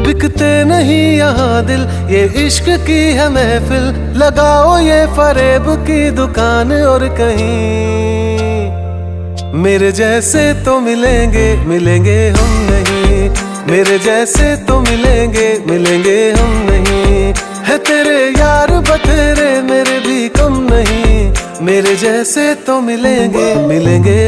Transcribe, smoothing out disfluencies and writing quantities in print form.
बिकते नहीं यहाँ दिल, ये इश्क की है महफिल। लगाओ ये फरेब की दुकान और कहीं मेरे जैसे तो मिलेंगे, मिलेंगे हम नहीं। मेरे जैसे तो मिलेंगे, मिलेंगे हम नहीं। है तेरे यार बतेरे, मेरे भी कम नहीं। मेरे जैसे तो मिलेंगे, मिलेंगे